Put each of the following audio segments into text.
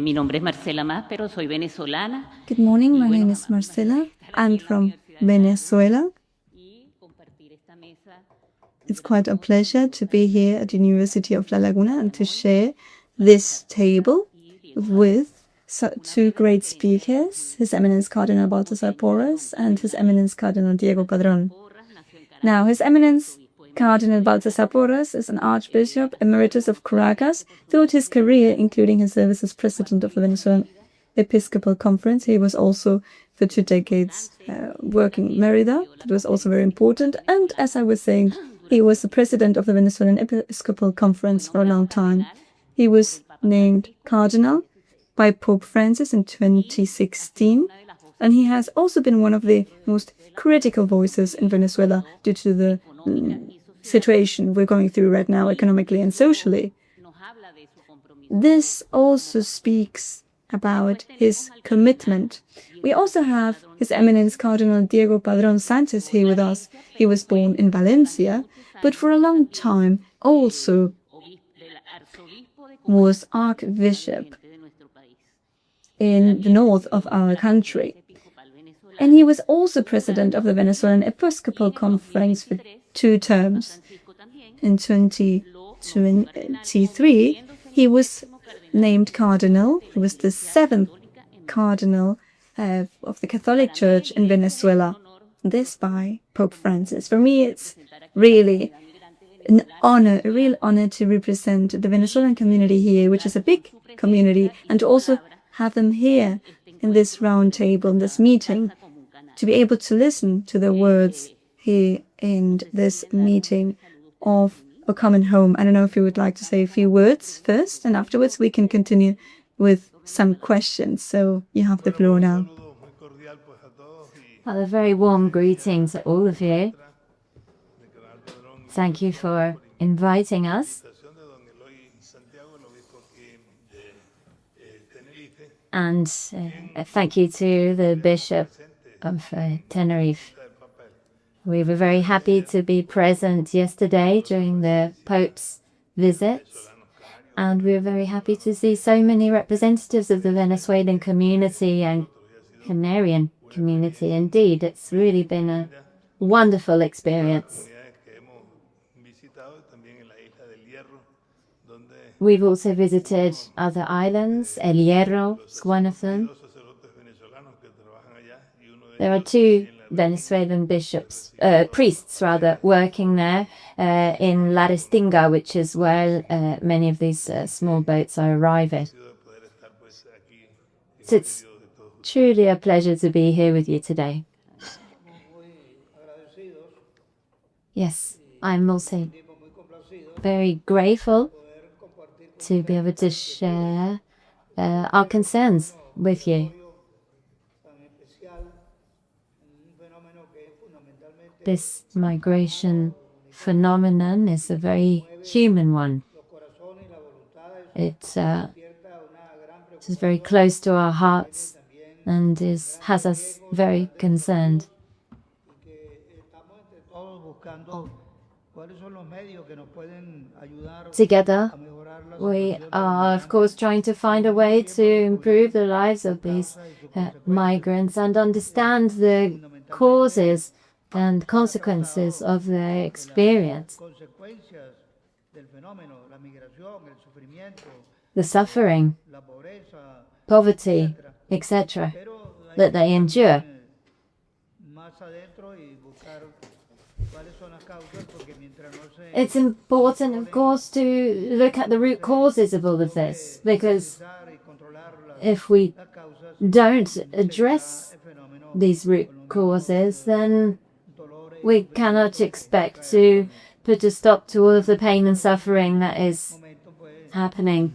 Mi nombre es Marcela Máspero, soy venezolana. Good morning, my name is Marcela. I'm from Venezuela. It's quite a pleasure to be here at the University of La Laguna and to share this table with two great speakers, His Eminence Cardinal Baltazar Porras and His Eminence Cardinal Diego Padrón. Now, His Eminence Cardinal Baltazar Porras is an Archbishop Emeritus of Caracas. Throughout his career, including his service as President of the Venezuelan Episcopal Conference, he was also for 2 decades working in Merida. That was also very important. And as I was saying, he was the President of the Venezuelan Episcopal Conference for a long time. He was named Cardinal by Pope Francis in 2016. And he has also been one of the most critical voices in Venezuela due to the situation we're going through right now, economically and socially. This also speaks about his commitment. We also have His Eminence Cardinal Diego Padrón Sanchez here with us. He was born in Valencia, but for a long time also was Archbishop in the north of our country. And he was also president of the Venezuelan Episcopal Conference for 2 terms. In 2023, he was named cardinal. He was the 7th cardinal of the Catholic Church in Venezuela, this by Pope Francis. For me, it's really an honor, a real honor to represent the Venezuelan community here, which is a big community, and to also have them here in this round table, in this meeting, to be able to listen to the words here in this meeting of a common home. I don't know if you would like to say a few words first, and afterwards we can continue with some questions. So you have the floor now. Well, a very warm greeting to all of you. Thank you for inviting us. And thank you to the Bishop of Tenerife. We were very happy to be present yesterday during the Pope's visit, and we were very happy to see so many representatives of the Venezuelan community and Canarian community. Indeed, it's really been a wonderful experience. We've also visited other islands. El Hierro is one of them. There are 2 Venezuelan priests working there in La Restinga, which is where many of these small boats are arriving. So it's truly a pleasure to be here with you today. Yes, I'm also very grateful to be able to share our concerns with you. This migration phenomenon is a very human one. It is very close to our hearts and has us very concerned. Together, we are, of course, trying to find a way to improve the lives of these migrants and understand the causes and consequences of their experience, the suffering, poverty, etc., that they endure. It's important, of course, to look at the root causes of all of this, because if we don't address these root causes, then we cannot expect to put a stop to all of the pain and suffering that is happening.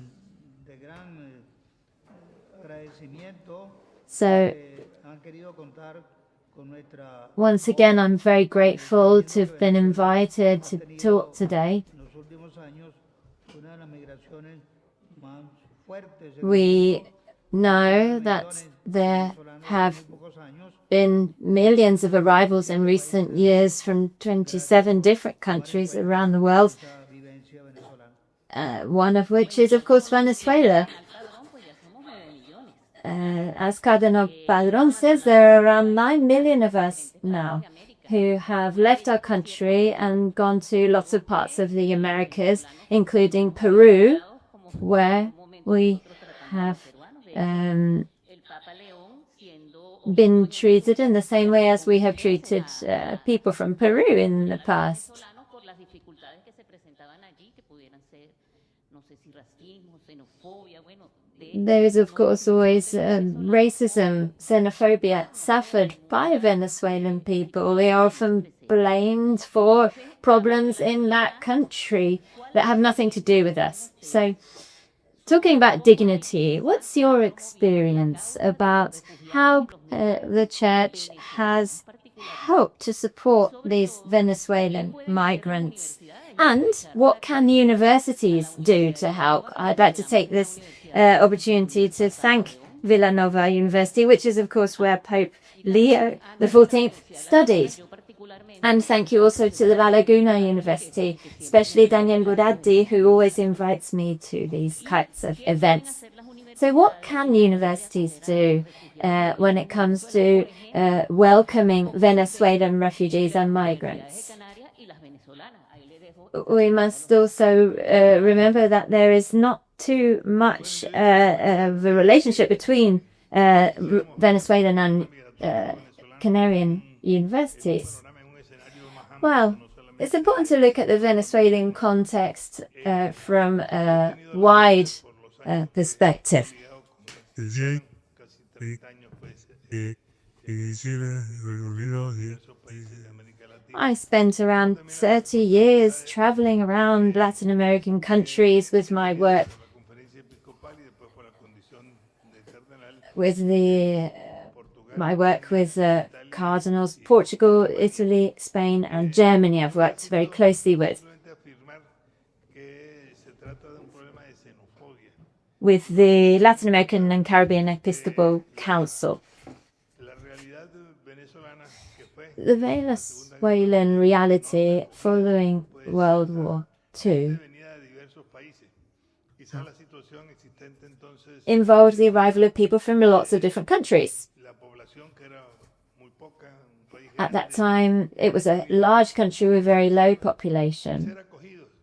So, once again, I'm very grateful to have been invited to talk today. We know that there have been millions of arrivals in recent years from 27 different countries around the world, one of which is, of course, Venezuela. as Cardinal Padrón says, there are around 9 million of us now who have left our country and gone to lots of parts of the Americas, including Peru, where we have been treated in the same way as we have treated people from Peru in the past. There is, of course, always racism, xenophobia suffered by Venezuelan people. They are often blamed for problems in that country that have nothing to do with us. So, talking about dignity, what's your experience about how the Church has helped to support these Venezuelan migrants? And what can universities do to help? I'd like to take this opportunity to thank Villanova University, which is, of course, where Pope Leo XIV studied. And thank you also to the La Laguna University, especially Daniel Godaddi, who always invites me to these kinds of events. So what can universities do when it comes to welcoming Venezuelan refugees and migrants? We must also remember that there is not too much of a relationship between Venezuelan and Canarian universities. Well, it's important to look at the Venezuelan context from a wide perspective. I spent around 30 years traveling around Latin American countries with my work with cardinals, Portugal, Italy, Spain, and Germany. I've worked very closely with the Latin American and Caribbean Episcopal Council. The Venezuelan reality following World War II involved the arrival of people from lots of different countries. At that time, it was a large country with very low population.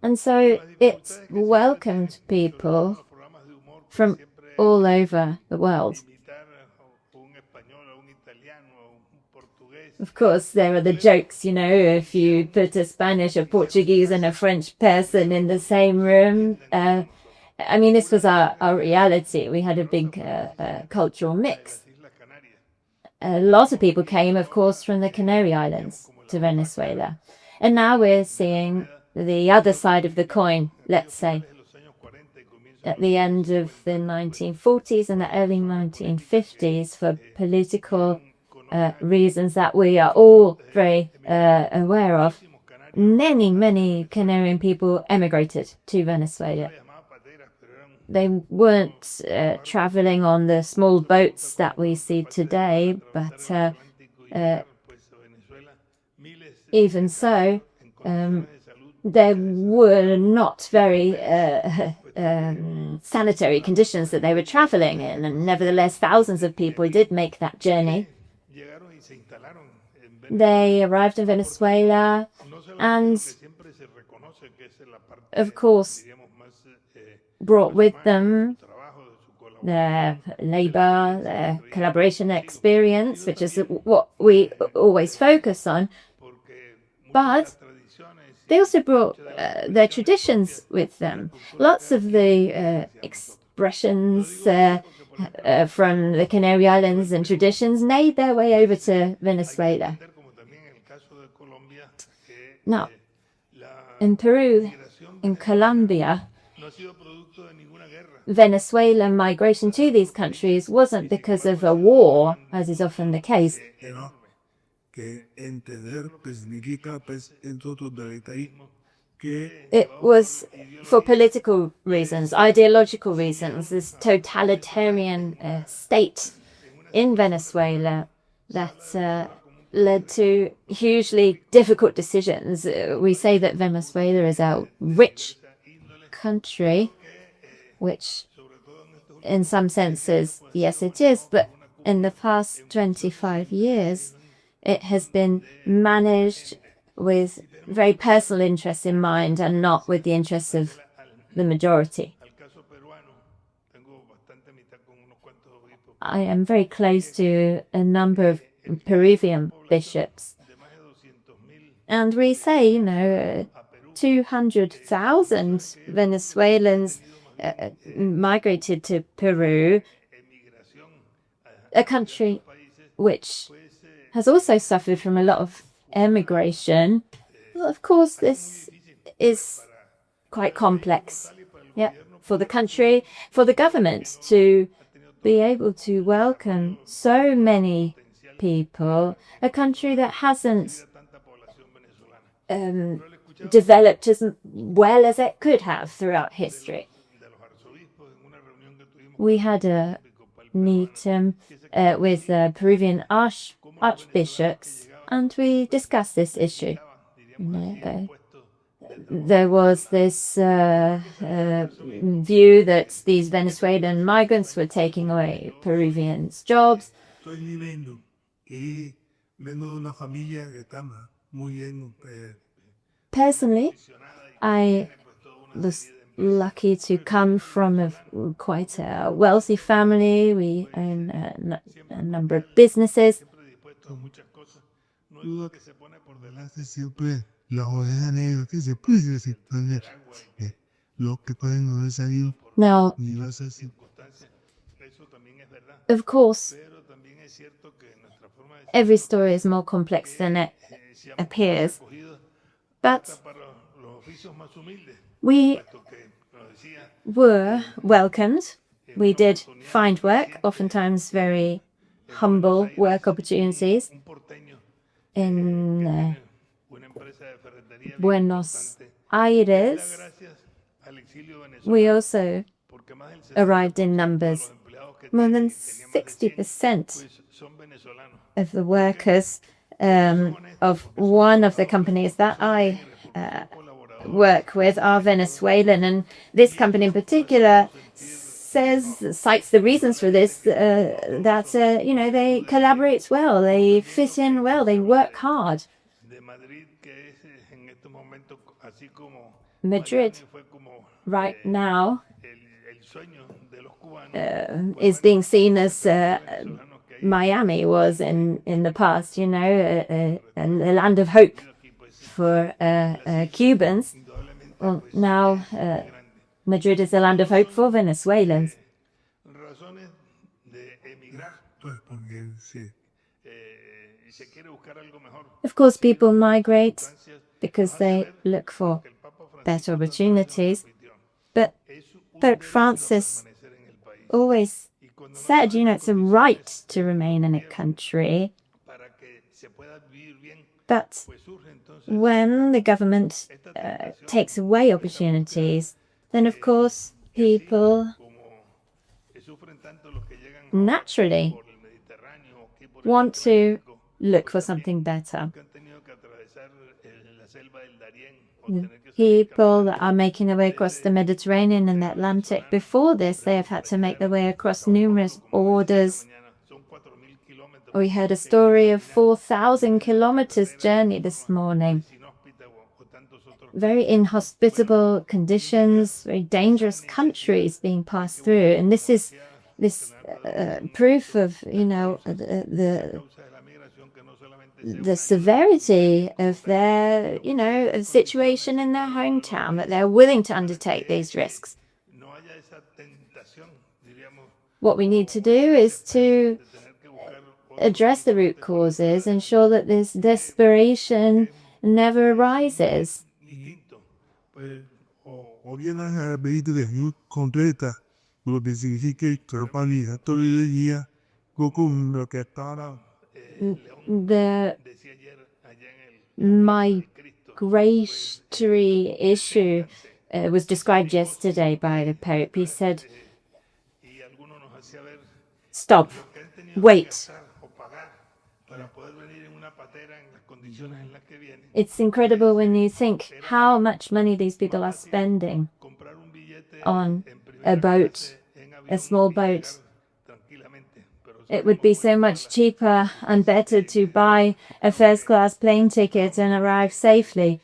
And so it welcomed people from all over the world. Of course, there are the jokes, you know, if you put a Spanish, a Portuguese and a French person in the same room. I mean, this was our reality. We had a big cultural mix. A lot of people came, of course, from the Canary Islands to Venezuela. And now we're seeing the other side of the coin, let's say. At the end of the 1940s and the early 1950s, for political reasons that we are all very aware of, many Canarian people emigrated to Venezuela. They weren't traveling on the small boats that we see today, but even so, there were not very sanitary conditions that they were traveling in, and nevertheless thousands of people did make that journey. They arrived in Venezuela and, of course, brought with them their labor, their collaboration experience, which is what we always focus on. But they also brought their traditions with them. Lots of the expressions from the Canary Islands and traditions made their way over to Venezuela. Now, in Peru, in Colombia, Venezuelan migration to these countries wasn't because of a war, as is often the case. It was for political reasons, ideological reasons, this totalitarian state in Venezuela that led to hugely difficult decisions. We say that Venezuela is a rich country, which in some senses, yes, it is, but in the past 25 years, it has been managed with very personal interests in mind and not with the interests of the majority. I am very close to a number of Peruvian bishops. And we say, 200,000 Venezuelans migrated to Peru, a country which has also suffered from a lot of emigration. Well, of course, this is quite complex, for the country, for the government to be able to welcome so many people, a country that hasn't developed as well as it could have throughout history. We had a meeting with Peruvian archbishops, and we discussed this issue. There was this view that these Venezuelan migrants were taking away Peruvians' jobs. Personally, I was lucky to come from quite a wealthy family. We own a number of businesses. Now, of course, every story is more complex than it appears, but we were welcomed. We did find work, oftentimes very humble work opportunities. In Buenos Aires, we also arrived in numbers. More than 60% of the workers of one of the companies that I work with are Venezuelan, and this company in particular cites the reasons for this, that they collaborate well, they fit in well, they work hard. Madrid right now is being seen as Miami was in the past, and the land of hope for Cubans. Well, now Madrid is a land of hope for Venezuelans. Of course, people migrate because they look for better opportunities, but Pope Francis always said, it's a right to remain in a country, but when the government takes away opportunities, then of course people naturally want to look for something better. People that are making their way across the Mediterranean and the Atlantic, before this they have had to make their way across numerous borders. We heard a story of 4,000 kilometers journey this morning. Very inhospitable conditions, very dangerous countries being passed through. And this is proof of, the severity of their, situation in their hometown, that they're willing to undertake these risks. What we need to do is to address the root causes, ensure that this desperation never arises. The migratory issue was described yesterday by the Pope. He said, stop, wait. It's incredible when you think how much money these people are spending on a boat a small boat. It would be so much cheaper and better to buy a first-class plane ticket and arrive safely.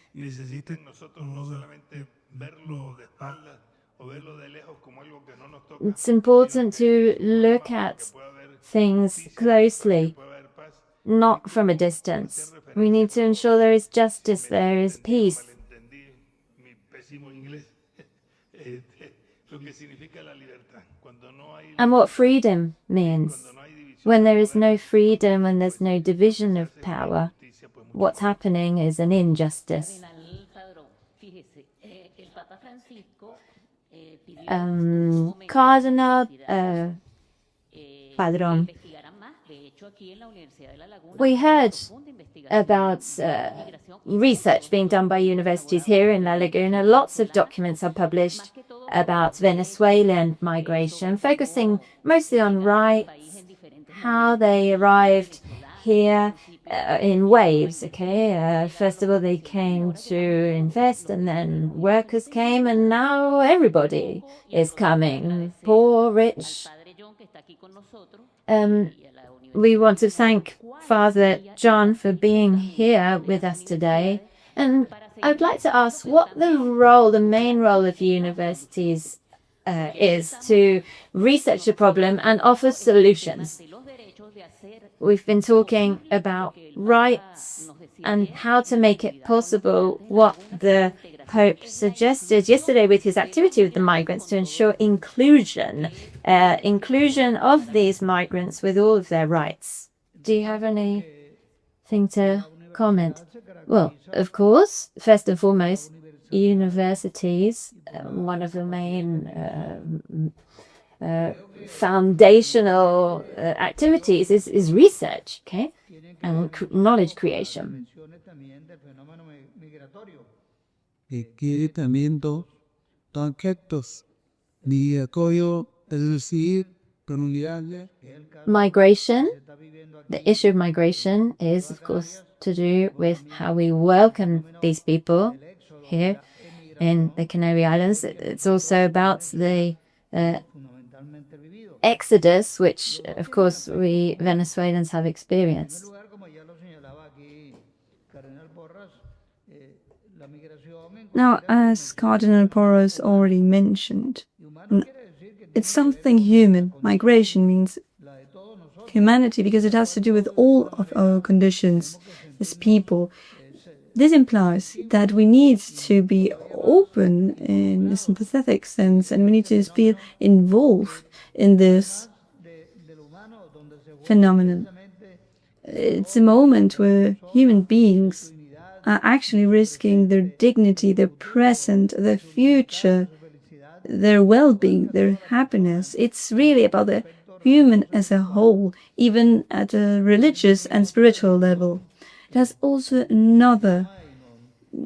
It's important to look at things closely, not from a distance. We need to ensure there is justice, there is peace. And what freedom means. When there is no freedom and there's no division of power, what's happening is an injustice. Cardinal Padrón. We heard about research being done by universities here in La Laguna. Lots of documents are published about Venezuelan migration, focusing mostly on rights, how they arrived here in waves, okay? First of all, they came to invest, and then workers came, and now everybody is coming, poor, rich. We want to thank Father John for being here with us today. And I would like to ask what the main role of universities is to research the problem and offer solutions. We've been talking about rights and how to make it possible, what the Pope suggested yesterday with his activity with the migrants to ensure inclusion of these migrants with all of their rights. Do you have anything to comment? Well, of course, first and foremost, universities, one of the main foundational activities is research, okay, and knowledge creation. Migration, the issue of migration is, of course, to do with how we welcome these people here in the Canary Islands. It's also about the exodus, which, of course, we Venezuelans have experienced. Now, as Cardinal Porras already mentioned, it's something human. Migration means humanity because it has to do with all of our conditions as people. This implies that we need to be open in a sympathetic sense, and we need to feel involved in this phenomenon. It's a moment where human beings are actually risking their dignity, their present, their future, their well-being, their happiness. It's really about the human as a whole, even at a religious and spiritual level. It has also another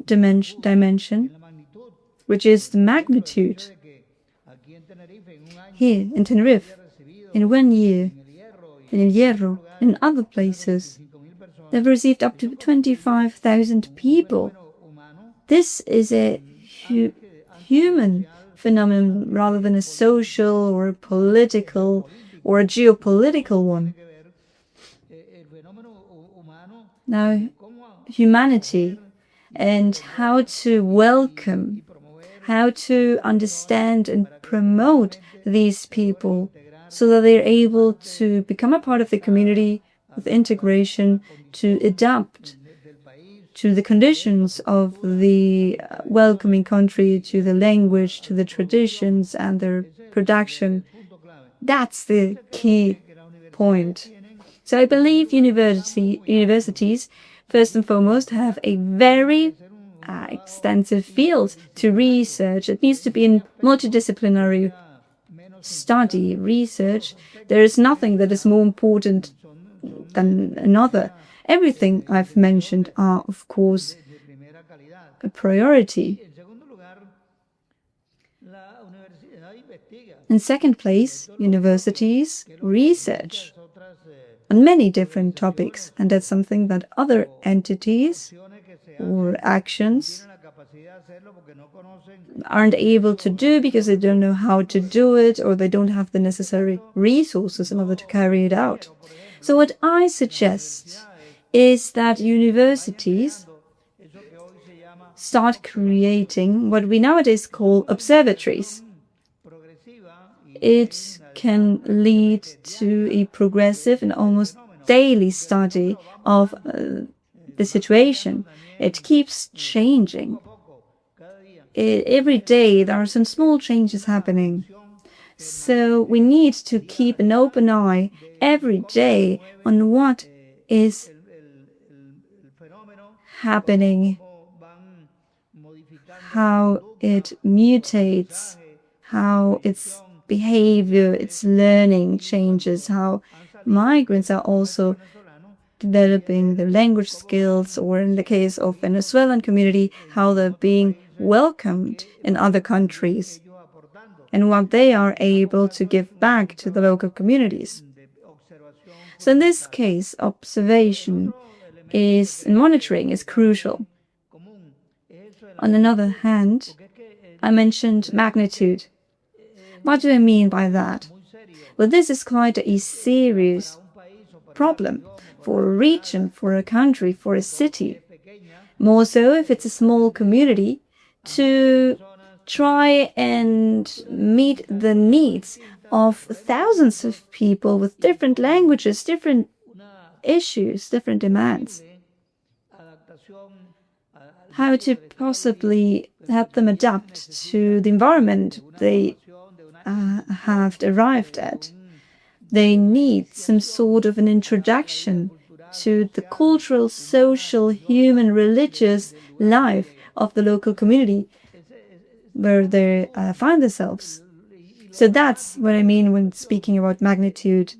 dimension, which is the magnitude. Here in Tenerife, in 1 year, in El Hierro, in other places, they've received up to 25,000 people. This is a human phenomenon rather than a social or a political or a geopolitical one. Now, humanity and how to welcome, how to understand and promote these people so that they're able to become a part of the community with integration, to adapt to the conditions of the welcoming country, to the language, to the traditions and their production. That's the key point. So I believe universities, first and foremost, have a very extensive field to research. It needs to be in multidisciplinary study, research. There is nothing that is more important than another. Everything I've mentioned are, of course, a priority. In second place, universities research on many different topics, and that's something that other entities or actions aren't able to do because they don't know how to do it, or they don't have the necessary resources in order to carry it out. So what I suggest is that universities start creating what we nowadays call observatories. It can lead to a progressive and almost daily study of the situation. It keeps changing. Every day there are some small changes happening. So we need to keep an open eye every day on what is happening, how it mutates, how its behavior, its learning changes, how migrants are also developing their language skills, or in the case of Venezuelan community, how they're being welcomed in other countries, and what they are able to give back to the local communities. So in this case, observation and monitoring is crucial. On another hand, I mentioned magnitude. What do I mean by that? Well, this is quite a serious problem for a region, for a country, for a city. More so if it's a small community, to try and meet the needs of thousands of people with different languages, different issues, different demands. How to possibly help them adapt to the environment they have arrived at. They need some sort of an introduction to the cultural, social, human, religious life of the local community where they find themselves. So that's what I mean when speaking about magnitude.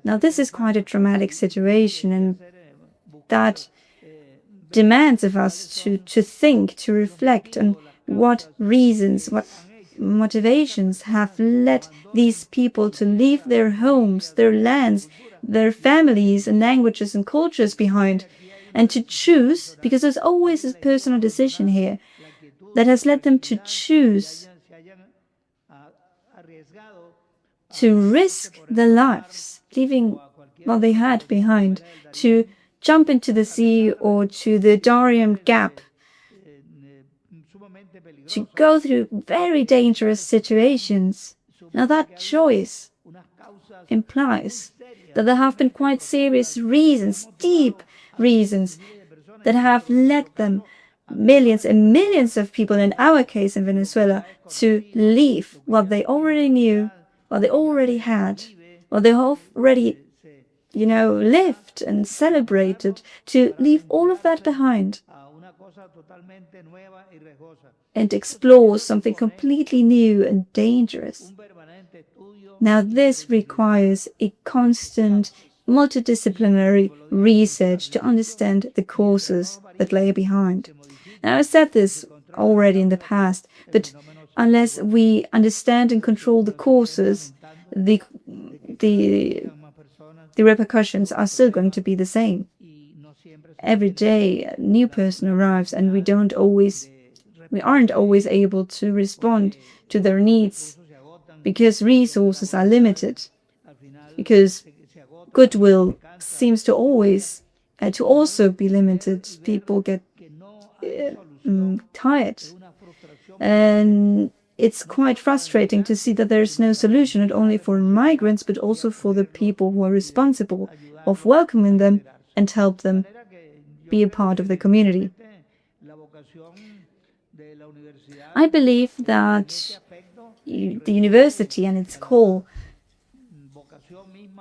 Now, this is quite a dramatic situation, and that demands of us to think, to reflect on what reasons, what motivations have led these people to leave their homes, their lands, their families and languages and cultures behind, and to choose, because there's always a personal decision here, that has led them to choose to risk their lives, leaving what they had behind, to jump into the sea or to the Darien Gap, to go through very dangerous situations. Now that choice implies that there have been quite serious reasons, deep reasons, that have led them, millions and millions of people, in our case in Venezuela, to leave what they already knew, what they already had, what they already, lived and celebrated, to leave all of that behind and explore something completely new and dangerous. Now, this requires a constant multidisciplinary research to understand the causes that lay behind. Now, I said this already in the past, but unless we understand and control the causes, the repercussions are still going to be the same. Every day a new person arrives, and we aren't always able to respond to their needs because resources are limited, because goodwill seems to always to also be limited. People get tired, and it's quite frustrating to see that there's no solution, not only for migrants but also for the people who are responsible of welcoming them and help them be a part of the community. I believe that the university and its call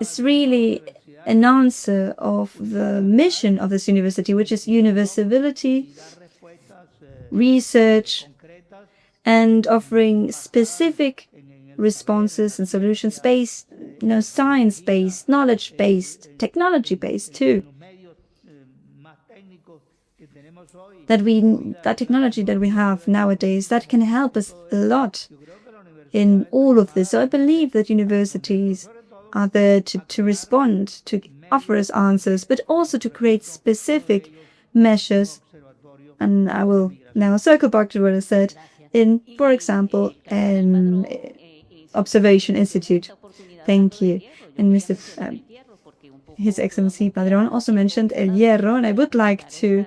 is really an answer of the mission of this university, which is universality, research, and offering specific responses and solutions based, science-based, knowledge-based, technology-based too. That technology that we have nowadays, that can help us a lot in all of this. So I believe that universities are there to respond, to offer us answers, but also to create specific measures And I will now circle back to what I said in, for example, an observation institute. Thank you. And His Excellency Padrón also mentioned El Hierro, and I would like to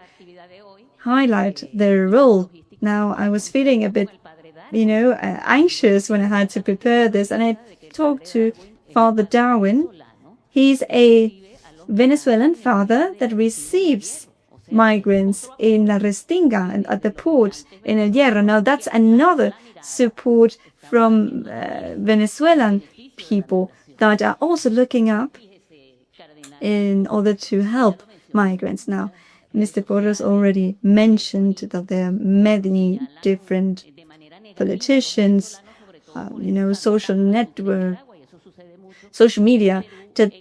highlight their role. Now, I was feeling a bit, anxious when I had to prepare this, and I talked to Father Darwin. He's a Venezuelan father that receives migrants in La Restinga and at the port in El Hierro. Now, that's another support from Venezuelan people that are also looking up in order to help migrants. Now, Mr. Porras already mentioned that there are many different politicians, social media that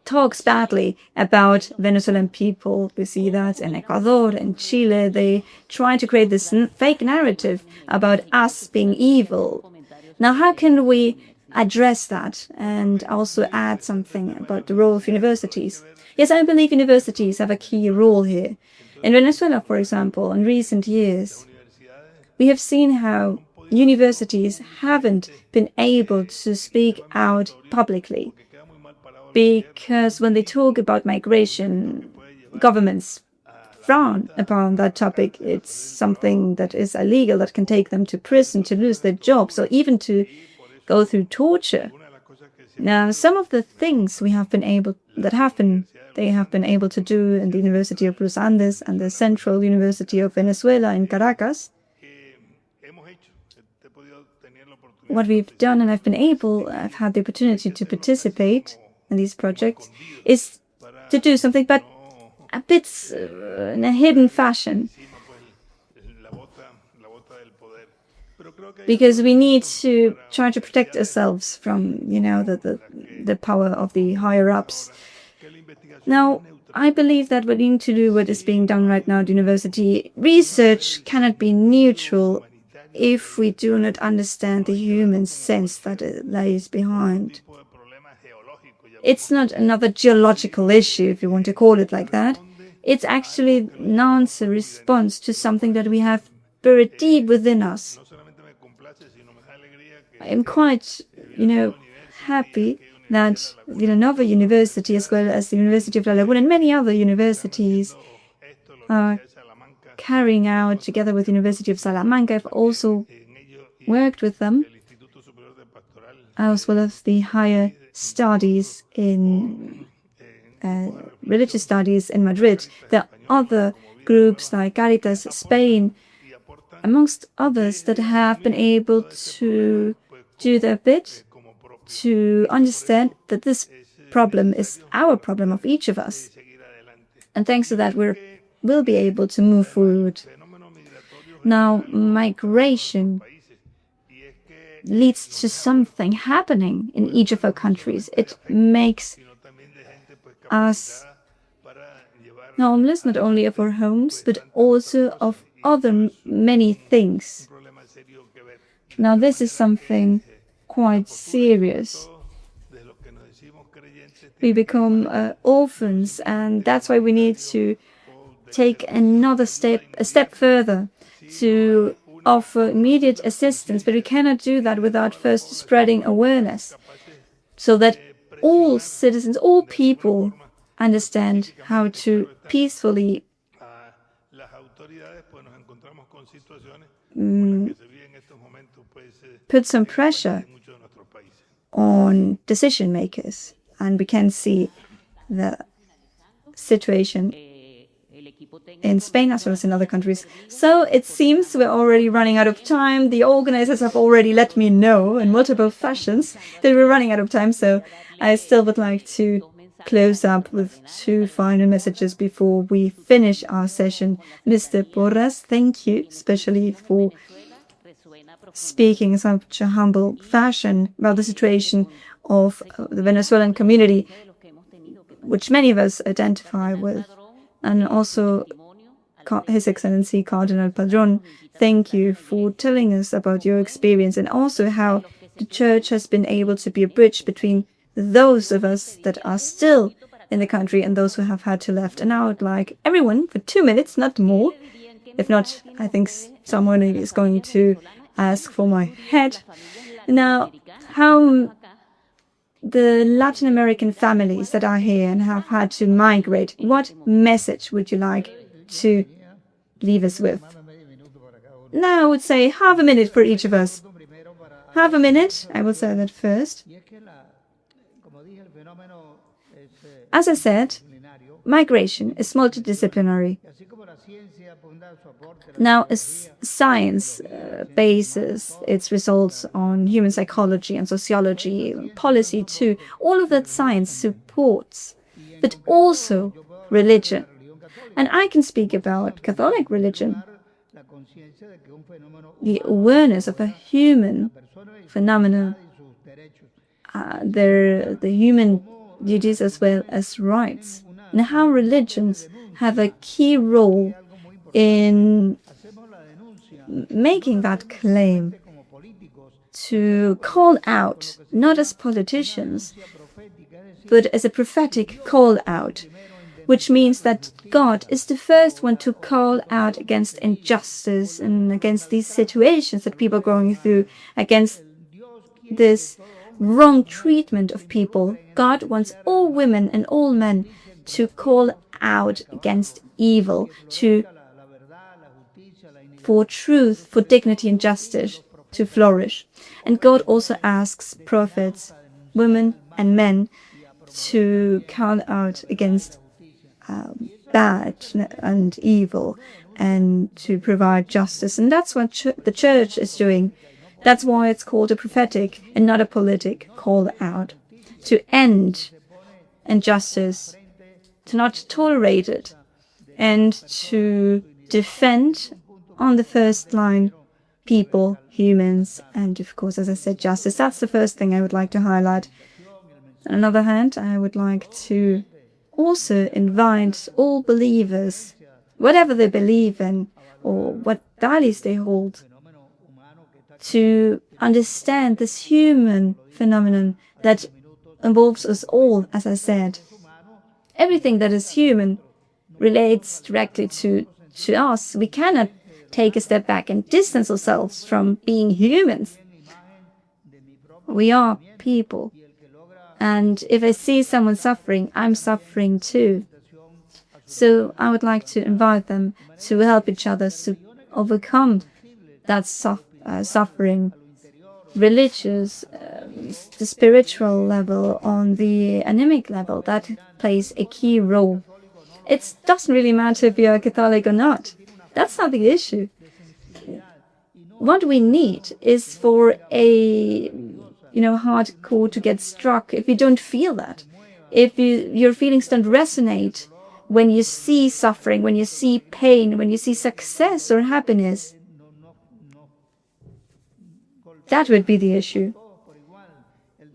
talks badly about Venezuelan people. We see that in Ecuador and Chile. They try to create this fake narrative about us being evil. Now, how can we address that and also add something about the role of universities? Yes, I believe universities have a key role here. In Venezuela, for example, in recent years, we have seen how universities haven't been able to speak out publicly, because when they talk about migration, governments frown upon that topic. It's something that is illegal, that can take them to prison, to lose their jobs, or even to go through torture. Now, some of the things they have been able to do in the University of Los Andes and the Central University of Venezuela in Caracas, what we've done, and I've had the opportunity to participate in these projects, is to do something, but a bit in a hidden fashion. Because we need to try to protect ourselves from, the power of the higher-ups. Now, I believe that we need to do what is being done right now at university. Research cannot be neutral if we do not understand the human sense that lays behind. It's not another geological issue, if you want to call it like that. It's actually an answer, response to something that we have buried deep within us. I'm quite, happy that Villanova University, as well as the University of La Laguna and many other universities, are carrying out, together with the University of Salamanca. I've also worked with them, as well as the higher studies in religious studies in Madrid. There are other groups like Caritas Spain, amongst others, that have been able to do their bit to understand that this problem is our problem, of each of us. And thanks to that, we'll be able to move forward. Now, migration leads to something happening in each of our countries. It makes us homeless, not only of our homes, but also of other many things. Now, this is something quite serious. We become orphans, and that's why we need to take a step further to offer immediate assistance, but we cannot do that without first spreading awareness, so that all citizens, all people understand how to peacefully put some pressure on decision makers. And we can see the situation in Spain as well as in other countries. So it seems we're already running out of time. The organizers have already let me know in multiple fashions that we're running out of time. So I still would like to close up with two final messages before we finish our session. Mr. Porras, thank you, especially for speaking in such a humble fashion about the situation of the Venezuelan community, which many of us identify with. And also, His Excellency Cardinal Padrón, thank you for telling us about your experience and also how the Church has been able to be a bridge between those of us that are still in the country and those who have had to left. And I would like everyone, for 2 minutes, not more, If not, I think someone is going to ask for my head. Now, how the Latin American families that are here and have had to migrate, what message would you like to leave us with? Now, I would say half a minute for each of us. Half a minute, I will say that first. As I said, migration is multidisciplinary. Now, as science bases its results on human psychology and sociology, policy too, all of that science supports, but also religion. And I can speak about Catholic religion, the awareness of a human phenomenon, the human duties as well as rights, and how religions have a key role in making that claim, to call out, not as politicians, but as a prophetic call out, which means that God is the first one to call out against injustice and against these situations that people are going through, against this wrong treatment of people. God wants all women and all men to call out against evil, for truth, for dignity and justice to flourish. And God also asks prophets, women and men, to call out against bad and evil and to provide justice. And that's what the church is doing. That's why it's called a prophetic and not a politic call out, to end injustice, to not tolerate it, and to defend on the first line people, humans, and of course, as I said, justice. That's the first thing I would like to highlight. On the other hand, I would like to also invite all believers, whatever they believe in or what values they hold, to understand this human phenomenon that involves us all, as I said. Everything that is human relates directly to us. We cannot take a step back and distance ourselves from being humans. We are people. And if I see someone suffering, I'm suffering too. So I would like to invite them to help each other to overcome that suffering, religious, the spiritual level, on the anemic level. That plays a key role. It doesn't really matter if you're a Catholic or not. That's not the issue. What we need is for a hardcore to get struck if you don't feel that. If your feelings don't resonate when you see suffering, when you see pain, when you see success or happiness, that would be the issue.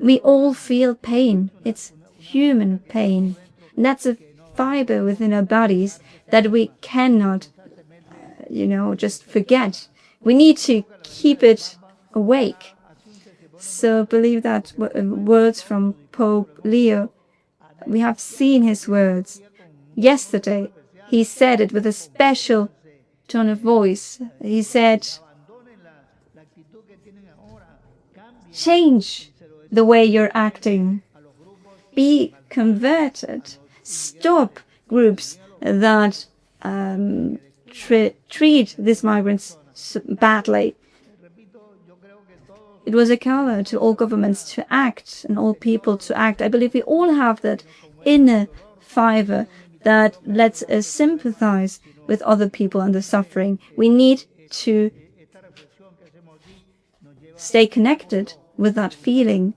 We all feel pain. It's human pain. And that's a fiber within our bodies that we cannot, just forget. We need to keep it awake. So believe that words from Pope Leo, we have seen his words. Yesterday, he said it with a special tone of voice. He said, change the way you're acting. Be converted. Stop groups that treat these migrants badly. It was a call to all governments to act and all people to act. I believe we all have that inner fiber that lets us sympathize with other people and their suffering. We need to stay connected with that feeling.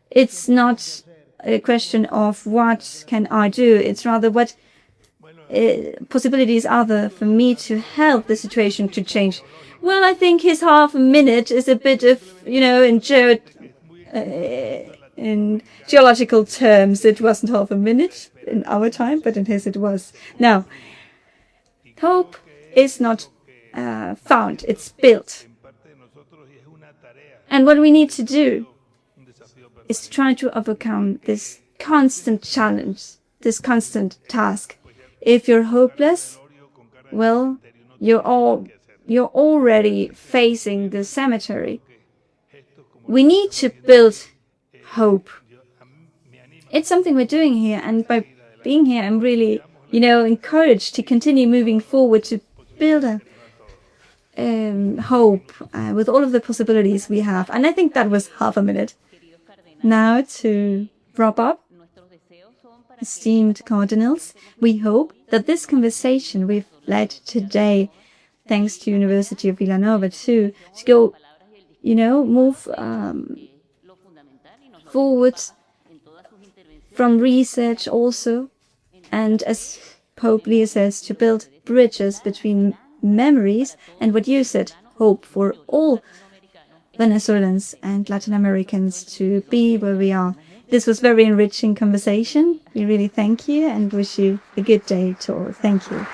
It's not a question of what can I do. It's rather what possibilities are there for me to help the situation to change. Well, I think his half a minute is a bit of, in geological terms, it wasn't half a minute in our time, but in his it was. Now, hope is not found, it's built. And what we need to do is to try to overcome this constant challenge, this constant task. If you're hopeless, well, you're already facing the cemetery. We need to build hope. It's something we're doing here, and by being here, I'm really, encouraged to continue moving forward to build a hope with all of the possibilities we have. And I think that was half a minute. Now to wrap up, esteemed cardinals, we hope that this conversation we've led today, thanks to University of Villanova to go, move forward from research also, and as Pope Leo says, to build bridges between memories and what you said, hope for all Venezuelans and Latin Americans to be where we are. This was very enriching conversation. We really thank you and wish you a good day to all. Thank you.